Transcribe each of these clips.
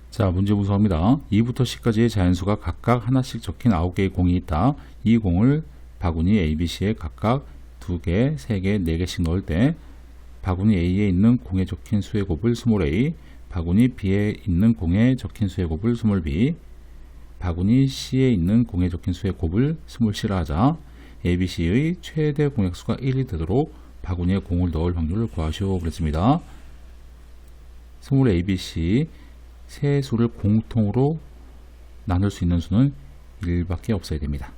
자, 문제 분석합니다. 2부터 10까지의 자연수가 각각 하나씩 적힌 9개의 공이 있다. 이 공을 바구니 A, B, C에 각각 2개, 3개, 4개씩 넣을 때 바구니 A에 있는 공에 적힌 수의 곱을 스몰 a, 바구니 B에 있는 공에 적힌 수의 곱을 스몰 b, 바구니 C에 있는 공에 적힌 수의 곱을 스몰 c라 하자. A, B, C의 최대 공약수가 1이 되도록 바구니에 공을 넣을 확률을 구하시오 그랬습니다. 스몰 a, b, c 세 수를 공통으로 나눌 수 있는 수는 1밖에 없어야 됩니다.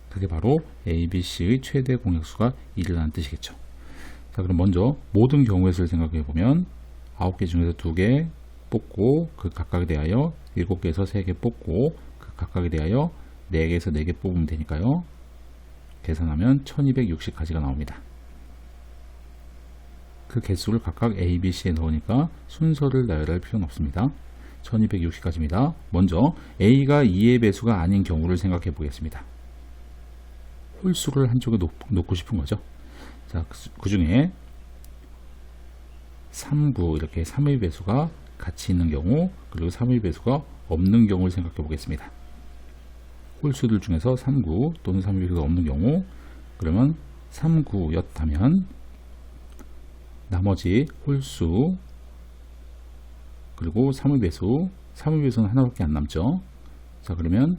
그게 바로 A, B, C의 최대 공약수가 1이라는 뜻이겠죠. 자, 그럼 먼저 모든 경우의 수를 생각해 보면 9개 중에서 2개 뽑고 그 각각에 대하여 7개에서 3개 뽑고 그 각각에 대하여 4개에서 4개 뽑으면 되니까요. 계산하면 1260가지가 나옵니다. 그 개수를 각각 A, B, C에 넣으니까 순서를 나열할 필요는 없습니다. 1260가지입니다. 먼저 A가 2의 배수가 아닌 경우를 생각해 보겠습니다. 홀수를 한쪽에 놓고 싶은 거죠. 자, 그 중에 3, 9 이렇게 3의 배수가 같이 있는 경우 그리고 3의 배수가 없는 경우를 생각해 보겠습니다. 홀수들 중에서 3, 9 또는 3의 배수가 없는 경우 그러면 3, 9였다면 나머지 홀수 그리고 3의 배수 3의 배수는 하나밖에 안 남죠. 자, 그러면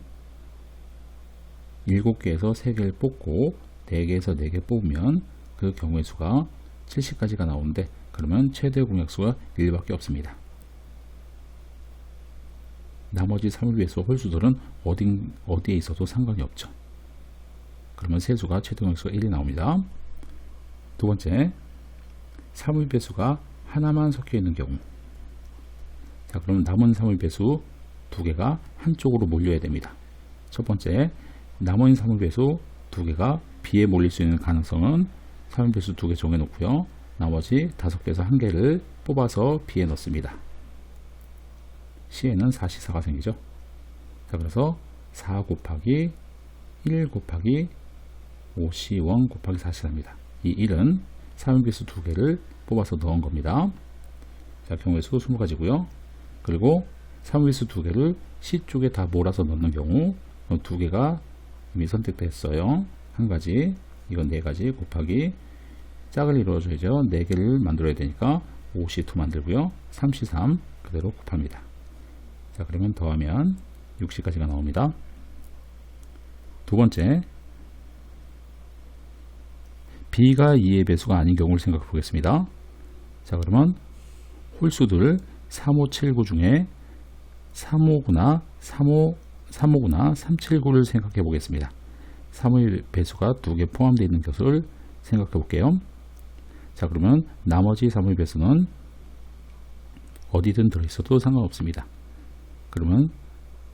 7개에서 3개를 뽑고 4개에서 4개 뽑으면 그 경우의 수가 70까지가 나오는데 그러면 최대 공약수가 1밖에 없습니다. 나머지 3의 배수 홀수들은 어디에 있어도 상관이 없죠. 그러면 세수가 최대 공약수가 1이 나옵니다. 두 번째 3의 배수가 하나만 섞여 있는 경우. 자, 그러면 남은 3의 배수 2개가 한쪽으로 몰려야 됩니다. 첫 번째, 남은 3의 배수 2개가 B에 몰릴 수 있는 가능성은 3의 배수 2개 정해 놓고요. 나머지 5개에서 1개를 뽑아서 B에 넣습니다. C에는 4C4가 생기죠. 자, 그래서 4 곱하기 1 곱하기 5C1 곱하기 4C4입니다. 이 1은 3의 배수 2개를 뽑아서 넣은 겁니다. 자, 경우의 수 20가지고요. 그리고 3의 배수 2개를 C 쪽에 다 몰아서 넣는 경우 2개가 이미 선택됐어요. 1가지, 이건 4가지 곱하기 짝을 이루어줘야죠. 4개를 만들어야 되니까 5C2 만들고요. 3C3 그대로 곱합니다. 자, 그러면 더하면 60까지가 나옵니다. 두 번째, B가 2의 배수가 아닌 경우를 생각해 보겠습니다. 자, 그러면 홀수들 3579 중에 359나 379를 생각해 보겠습니다. 3의 배수가 2개 포함되어 있는 것을 생각해 볼게요. 자, 그러면 나머지 3의 배수는 어디든 들어있어도 상관없습니다. 그러면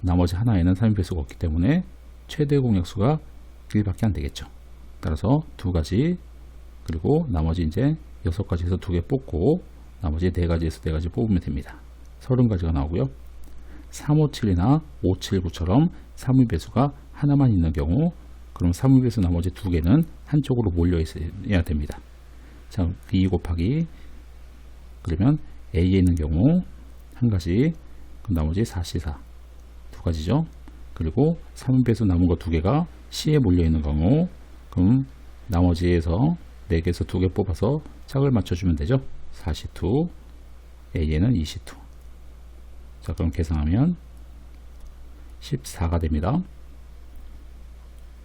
나머지 하나에는 3의 배수가 없기 때문에 최대 공약수가 1밖에 안 되겠죠. 따라서 2가지 그리고 나머지 이제 6가지에서 2개 뽑고 나머지 4가지에서 4가지 뽑으면 됩니다. 30가지가 나오고요. 357이나 579처럼 3의 배수가 하나만 있는 경우 그럼 3의 배수 나머지 2개는 한쪽으로 몰려 있어야 됩니다. 자, 2 곱하기 그러면 A에 있는 경우 1가지 그럼 나머지 4C4 2가지죠. 그리고 3의 배수 남은 거 2개가 C에 몰려 있는 경우 그럼 나머지에서 4개에서 2개 뽑아서 짝을 맞춰주면 되죠. 4C2 A에는 2C2. 자, 그럼 계산하면 14가 됩니다.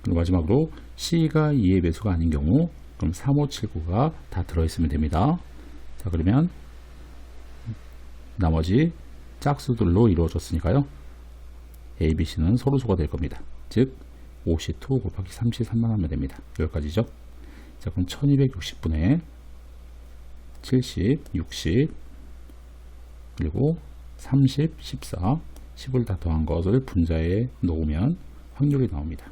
그리고 마지막으로 C가 2의 배수가 아닌 경우 그럼 3579가 다 들어있으면 됩니다. 자, 그러면 나머지 짝수들로 이루어졌으니까요. A, B, C는 서로수가 될 겁니다. 즉 5C2 곱하기 3C3만 하면 됩니다. 10가지죠. 자, 그럼 1260분의 70, 60 그리고 30, 14, 10을 다 더한 것을 분자에 놓으면 확률이 나옵니다.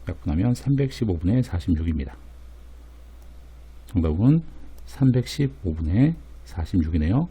약분하면 315분의 46입니다. 정답은 315분의 46이네요.